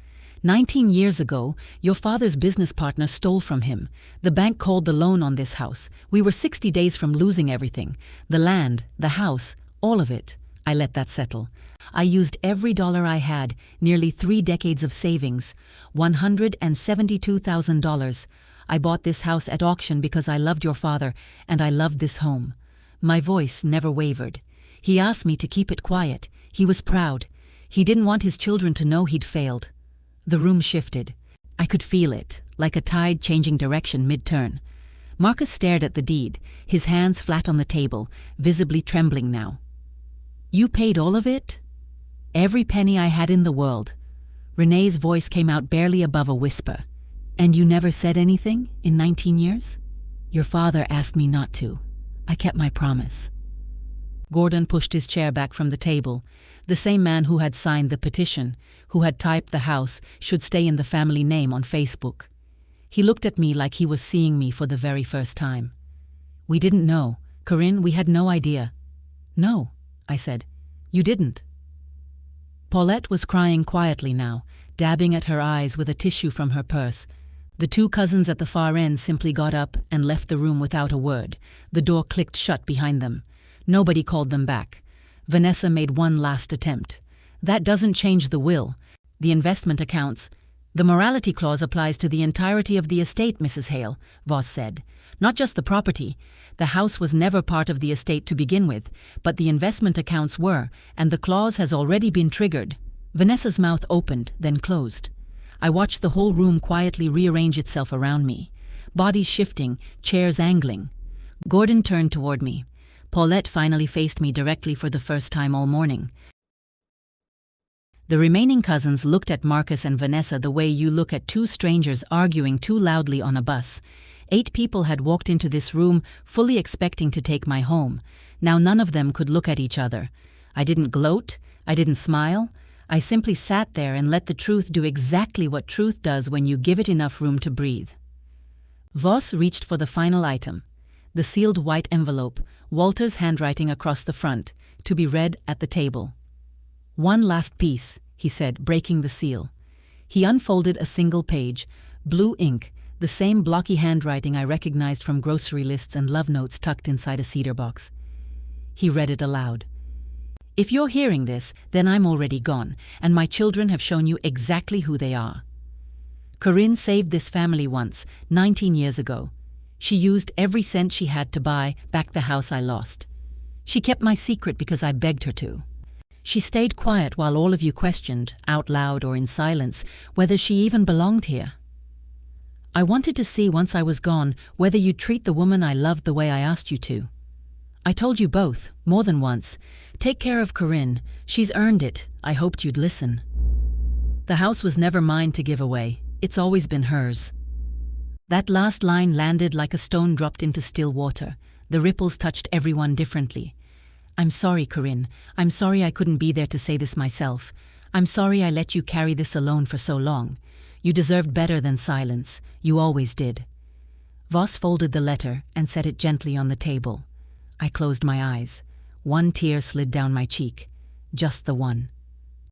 Speaker 1: 19 years ago, your father's business partner stole from him. The bank called the loan on this house. We were 60 days from losing everything. The land, the house, all of it. I let that settle. I used every dollar I had, nearly 3 decades of savings, $172,000. I bought this house at auction because I loved your father, and I loved this home. My voice never wavered. He asked me to keep it quiet. He was proud. He didn't want his children to know he'd failed. The room shifted. I could feel it, like a tide changing direction mid-turn. Marcus stared at the deed, his hands flat on the table, visibly trembling now. "You paid all of it?" "Every penny I had in the world." Renee's voice came out barely above a whisper. "And you never said anything in 19 years? "Your father asked me not to. I kept my promise." Gordon pushed his chair back from the table. The same man who had signed the petition, who had typed "the house should stay in the family name" on Facebook. He looked at me like he was seeing me for the very first time. "We didn't know. Corinne, we had no idea." "No," I said. "You didn't." Paulette was crying quietly now, dabbing at her eyes with a tissue from her purse. The two cousins at the far end simply got up and left the room without a word. The door clicked shut behind them. Nobody called them back. Vanessa made one last attempt. "That doesn't change the will. The investment accounts. The morality clause applies to the entirety of the estate, Mrs. Hale," Voss said. "Not just the property. The house was never part of the estate to begin with, but the investment accounts were, and the clause has already been triggered." Vanessa's mouth opened, then closed. I watched the whole room quietly rearrange itself around me. Bodies shifting, chairs angling. Gordon turned toward me. Paulette finally faced me directly for the first time all morning. The remaining cousins looked at Marcus and Vanessa the way you look at two strangers arguing too loudly on a bus. 8 people had walked into this room fully expecting to take my home. Now none of them could look at each other. I didn't gloat, I didn't smile. I simply sat there and let the truth do exactly what truth does when you give it enough room to breathe. Voss reached for the final item, the sealed white envelope, Walter's handwriting across the front, to be read at the table. "One last piece," he said, breaking the seal. He unfolded a single page, blue ink, the same blocky handwriting I recognized from grocery lists and love notes tucked inside a cedar box. He read it aloud. "If you're hearing this, then I'm already gone, and my children have shown you exactly who they are. Corinne saved this family once, 19 years ago. She used every cent she had to buy back the house I lost. She kept my secret because I begged her to. She stayed quiet while all of you questioned, out loud or in silence, whether she even belonged here. I wanted to see once I was gone whether you'd treat the woman I loved the way I asked you to. I told you both, more than once, take care of Corinne, she's earned it, I hoped you'd listen. The house was never mine to give away, it's always been hers." That last line landed like a stone dropped into still water. The ripples touched everyone differently. "I'm sorry, Corinne. I'm sorry I couldn't be there to say this myself. I'm sorry I let you carry this alone for so long. You deserved better than silence. You always did." Voss folded the letter and set it gently on the table. I closed my eyes. One tear slid down my cheek. Just the one.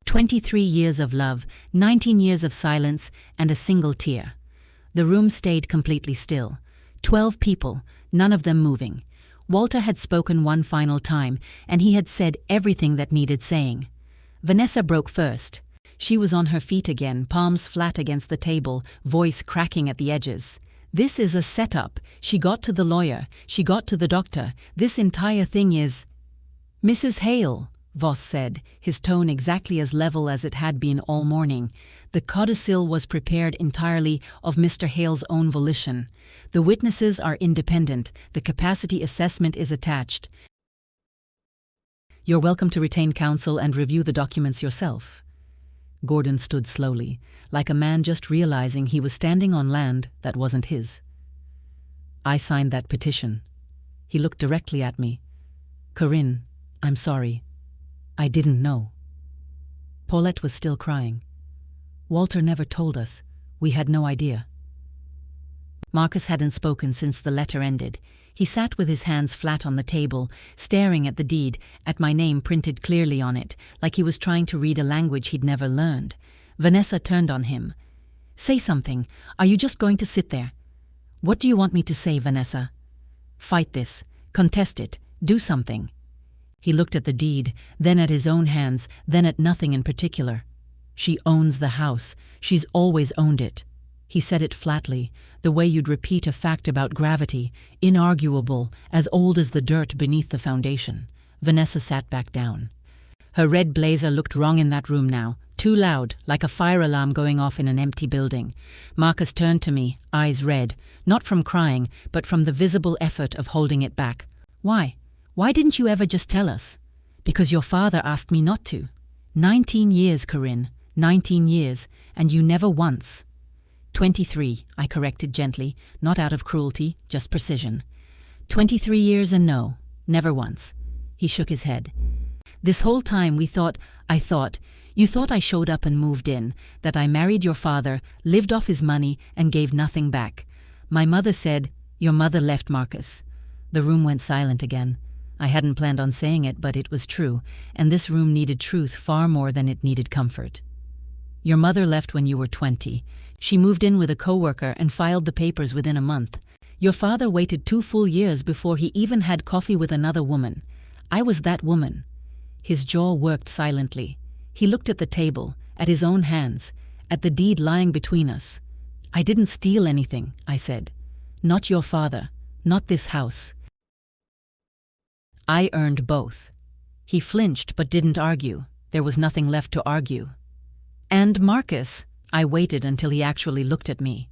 Speaker 1: 23 years of love, 19 years of silence, and a single tear. The room stayed completely still. 12 people, none of them moving. Walter had spoken one final time, and he had said everything that needed saying. Vanessa broke first. She was on her feet again, palms flat against the table, voice cracking at the edges. "This is a setup. She got to the lawyer. She got to the doctor. This entire thing is—" "Mrs. Hale," Voss said, his tone exactly as level as it had been all morning. "The codicil was prepared entirely of Mr. Hale's own volition. The witnesses are independent. The capacity assessment is attached. You're welcome to retain counsel and review the documents yourself." Gordon stood slowly, like a man just realizing he was standing on land that wasn't his. "I signed that petition." He looked directly at me. "Corinne, I'm sorry. I didn't know." Paulette was still crying. "Walter never told us. We had no idea." Marcus hadn't spoken since the letter ended. He sat with his hands flat on the table, staring at the deed, at my name printed clearly on it, like he was trying to read a language he'd never learned. Vanessa turned on him. "Say something. Are you just going to sit there? What do you want me to say, Vanessa? Fight this. Contest it. Do something." He looked at the deed, then at his own hands, then at nothing in particular. "She owns the house. She's always owned it." He said it flatly, the way you'd repeat a fact about gravity, inarguable, as old as the dirt beneath the foundation. Vanessa sat back down. Her red blazer looked wrong in that room now, too loud, like a fire alarm going off in an empty building. Marcus turned to me, eyes red, not from crying, but from the visible effort of holding it back. "Why? Why didn't you ever just tell us?" "Because your father asked me not to. 19 years, Corinne, 19 years, and you never once." 23, I corrected gently, not out of cruelty, just precision. 23 years and no, never once. He shook his head. "This whole time you thought I showed up and moved in, that I married your father, lived off his money, and gave nothing back. My mother said—" "Your mother left, Marcus." The room went silent again. I hadn't planned on saying it, but it was true, and this room needed truth far more than it needed comfort. "Your mother left when you were 20. She moved in with a coworker and filed the papers within a month. Your father waited 2 full years before he even had coffee with another woman. I was that woman." His jaw worked silently. He looked at the table, at his own hands, at the deed lying between us. "I didn't steal anything," I said. "Not your father, not this house. I earned both." He flinched but didn't argue. There was nothing left to argue. "And Marcus," I waited until he actually looked at me.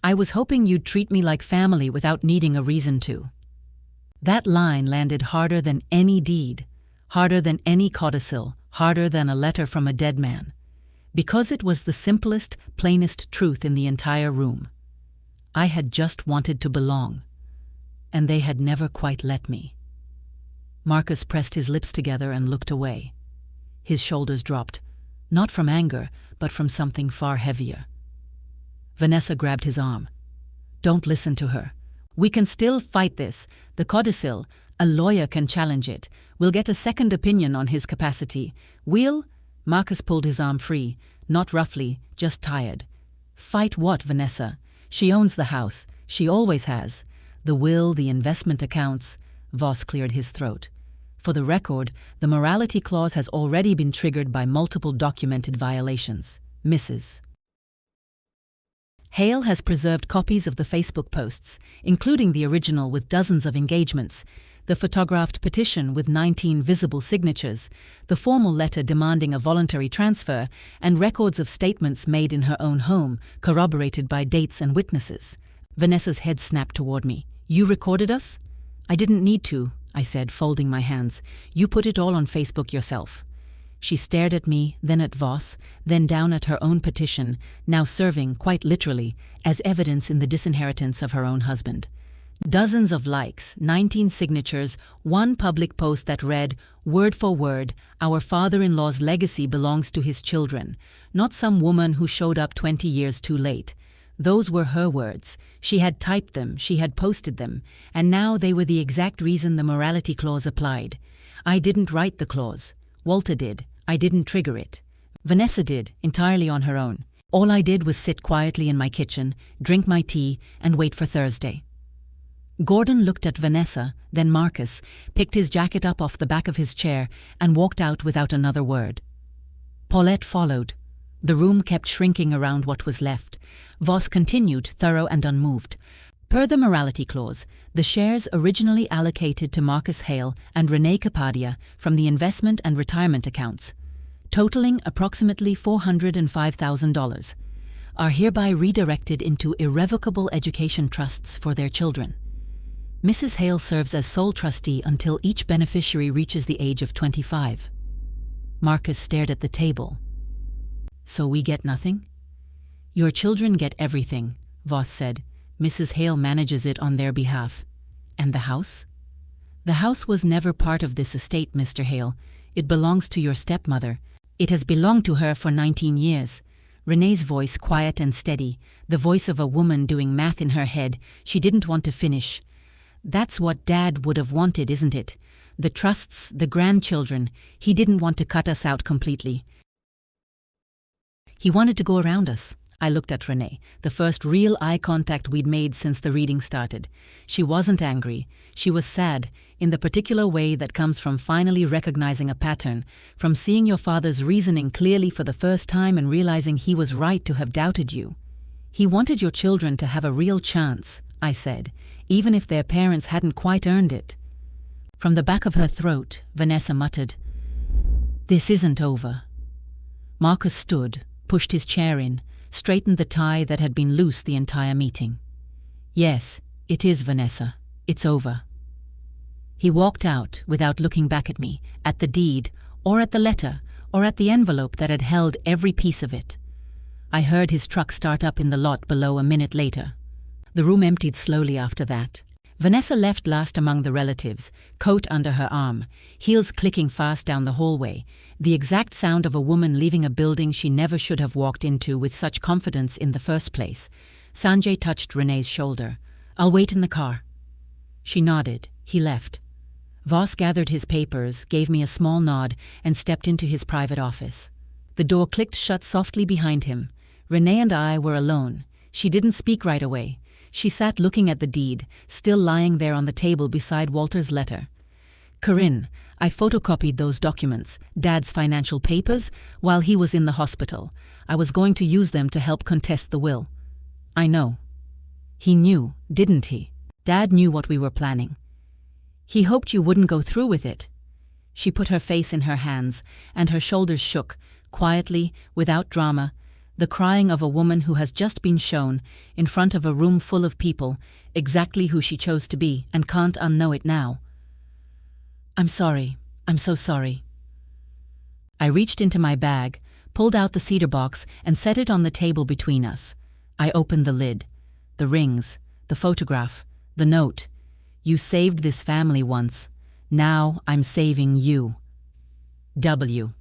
Speaker 1: "I was hoping you'd treat me like family without needing a reason to." That line landed harder than any deed, harder than any codicil, harder than a letter from a dead man, because it was the simplest, plainest truth in the entire room. I had just wanted to belong, and they had never quite let me. Marcus pressed his lips together and looked away. His shoulders dropped, not from anger, but from something far heavier. Vanessa grabbed his arm. "Don't listen to her. We can still fight this. The codicil, a lawyer can challenge it. We'll get a second opinion on his capacity. We'll—" Marcus pulled his arm free, not roughly, just tired. "Fight what, Vanessa? She owns the house. She always has. The will, the investment accounts." Voss cleared his throat. "For the record, the morality clause has already been triggered by multiple documented violations. Mrs. Hale has preserved copies of the Facebook posts, including the original with dozens of engagements, the photographed petition with 19 visible signatures, the formal letter demanding a voluntary transfer, and records of statements made in her own home, corroborated by dates and witnesses." Vanessa's head snapped toward me. "You recorded us?" "I didn't need to," I said, folding my hands. "You put it all on Facebook yourself." She stared at me, then at Voss, then down at her own petition, now serving, quite literally, as evidence in the disinheritance of her own husband. Dozens of likes, 19 signatures, one public post that read, word for word, "Our father-in-law's legacy belongs to his children, not some woman who showed up 20 years too late." Those were her words. She had typed them, she had posted them, and now they were the exact reason the morality clause applied. I didn't write the clause. Walter did. I didn't trigger it. Vanessa did, entirely on her own. All I did was sit quietly in my kitchen, drink my tea, and wait for Thursday. Gordon looked at Vanessa, then Marcus, picked his jacket up off the back of his chair, and walked out without another word. Paulette followed. The room kept shrinking around what was left. Voss continued, thorough and unmoved. Per the morality clause, the shares originally allocated to Marcus Hale and Renee Kapadia from the investment and retirement accounts, totaling approximately $405,000, are hereby redirected into irrevocable education trusts for their children. Mrs. Hale serves as sole trustee until each beneficiary reaches the age of 25. Marcus stared at the table. "So we get nothing?" "Your children get everything," Voss said. "Mrs. Hale manages it on their behalf." "And the house?" "The house was never part of this estate, Mr. Hale. It belongs to your stepmother. It has belonged to her for 19 years. Renee's voice quiet and steady, the voice of a woman doing math in her head. She didn't want to finish. "That's what Dad would have wanted, isn't it? The trusts, the grandchildren. He didn't want to cut us out completely. He wanted to go around us." I looked at Renee, the first real eye contact we'd made since the reading started. She wasn't angry. She was sad, in the particular way that comes from finally recognizing a pattern, from seeing your father's reasoning clearly for the first time and realizing he was right to have doubted you. "He wanted your children to have a real chance," I said, "even if their parents hadn't quite earned it." From the back of her throat, Vanessa muttered, "This isn't over." Marcus stood, pushed his chair in, straightened the tie that had been loose the entire meeting. "Yes, it is, Vanessa. It's over." He walked out without looking back at me, at the deed, or at the letter, or at the envelope that had held every piece of it. I heard his truck start up in the lot below a minute later. The room emptied slowly after that. Vanessa left last among the relatives, coat under her arm, heels clicking fast down the hallway, the exact sound of a woman leaving a building she never should have walked into with such confidence in the first place. Sanjay touched Renee's shoulder. "I'll wait in the car." She nodded. He left. Voss gathered his papers, gave me a small nod, and stepped into his private office. The door clicked shut softly behind him. Renee and I were alone. She didn't speak right away. She sat looking at the deed, still lying there on the table beside Walter's letter. "Corinne, I photocopied those documents, Dad's financial papers, while he was in the hospital. I was going to use them to help contest the will." "I know." "He knew, didn't he? Dad knew what we were planning." "He hoped you wouldn't go through with it." She put her face in her hands, and her shoulders shook, quietly, without drama, the crying of a woman who has just been shown, in front of a room full of people, exactly who she chose to be and can't unknow it now. "I'm sorry. I'm so sorry." I reached into my bag, pulled out the cedar box, and set it on the table between us. I opened the lid. The rings, the photograph, the note. You saved this family once. Now I'm saving you. W.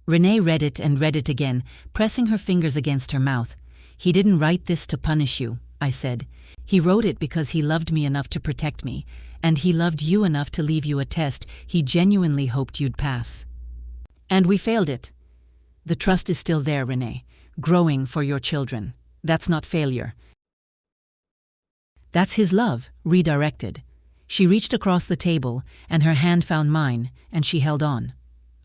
Speaker 1: Renee read it and read it again, pressing her fingers against her mouth. He didn't write this to punish you, I said. He wrote it because he loved me enough to protect me, and he loved you enough to leave you a test he genuinely hoped you'd pass. And we failed it. The trust is still there, Renee, growing for your children. That's not failure. That's his love, redirected. She reached across the table, and her hand found mine, and she held on.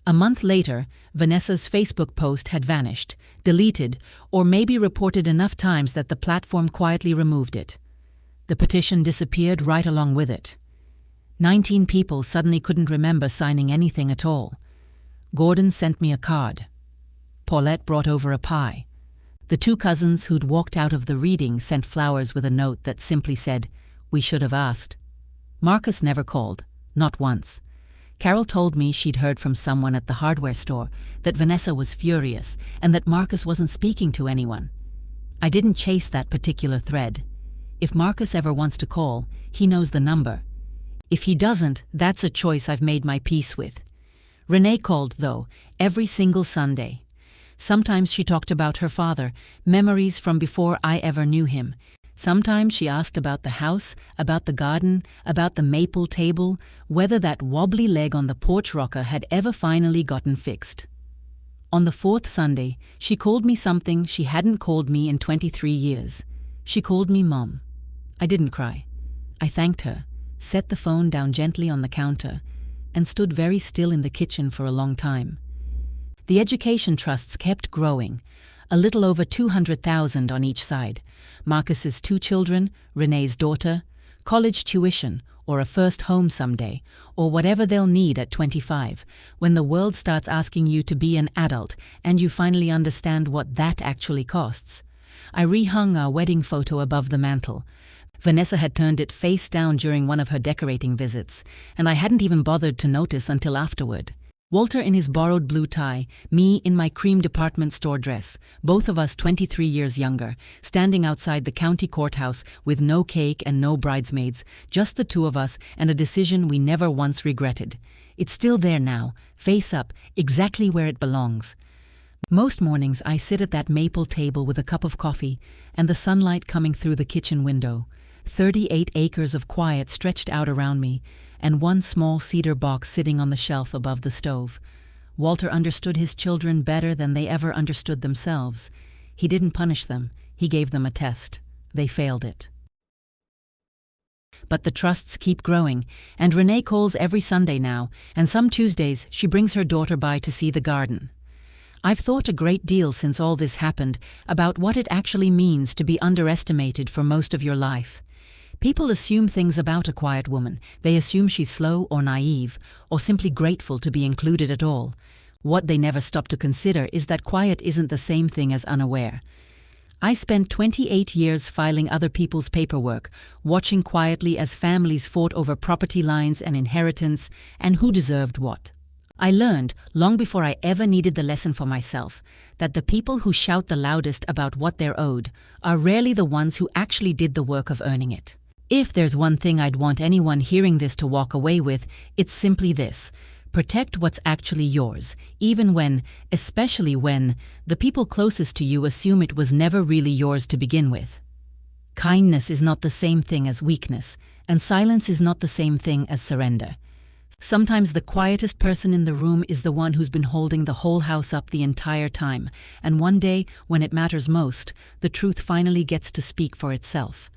Speaker 1: A month later, Vanessa's Facebook post had vanished, deleted, or maybe reported enough times that the platform quietly removed it. The petition disappeared right along with it. 19 people suddenly couldn't remember signing anything at all. Gordon sent me a card. Paulette brought over a pie. The 2 cousins who'd walked out of the reading sent flowers with a note that simply said, "We should have asked." Marcus never called, not once. Carol told me she'd heard from someone at the hardware store that Vanessa was furious and that Marcus wasn't speaking to anyone. I didn't chase that particular thread. If Marcus ever wants to call, he knows the number. If he doesn't, that's a choice I've made my peace with. Renee called, though, every single Sunday. Sometimes she talked about her father, memories from before I ever knew him. Sometimes she asked about the house, about the garden, about the maple table, whether that wobbly leg on the porch rocker had ever finally gotten fixed. On the 4th Sunday, she called me something she hadn't called me in 23 years. She called me Mom. I didn't cry. I thanked her, set the phone down gently on the counter, and stood very still in the kitchen for a long time. The education trusts kept growing, a little over 200,000 on each side. Marcus's 2 children, Renee's daughter, college tuition, or a first home someday, or whatever they'll need at 25, when the world starts asking you to be an adult and you finally understand what that actually costs. I rehung our wedding photo above the mantel. Vanessa had turned it face down during one of her decorating visits, and I hadn't even bothered to notice until afterward. Walter in his borrowed blue tie, me in my cream department store dress, both of us 23 years younger, standing outside the county courthouse with no cake and no bridesmaids, just the 2 of us and a decision we never once regretted. It's still there now, face up, exactly where it belongs. Most mornings I sit at that maple table with a cup of coffee and the sunlight coming through the kitchen window. 38 acres of quiet stretched out around me, and 1 small cedar box sitting on the shelf above the stove. Walter understood his children better than they ever understood themselves. He didn't punish them, he gave them a test. They failed it. But the trusts keep growing, and Renee calls every Sunday now, and some Tuesdays she brings her daughter by to see the garden. I've thought a great deal since all this happened about what it actually means to be underestimated for most of your life. People assume things about a quiet woman. They assume she's slow or naive, or simply grateful to be included at all. What they never stop to consider is that quiet isn't the same thing as unaware. I spent 28 years filing other people's paperwork, watching quietly as families fought over property lines and inheritance, and who deserved what. I learned, long before I ever needed the lesson for myself, that the people who shout the loudest about what they're owed are rarely the ones who actually did the work of earning it. If there's one thing I'd want anyone hearing this to walk away with, it's simply this: protect what's actually yours, even when, especially when, the people closest to you assume it was never really yours to begin with. Kindness is not the same thing as weakness, and silence is not the same thing as surrender. Sometimes the quietest person in the room is the one who's been holding the whole house up the entire time, and one day, when it matters most, the truth finally gets to speak for itself.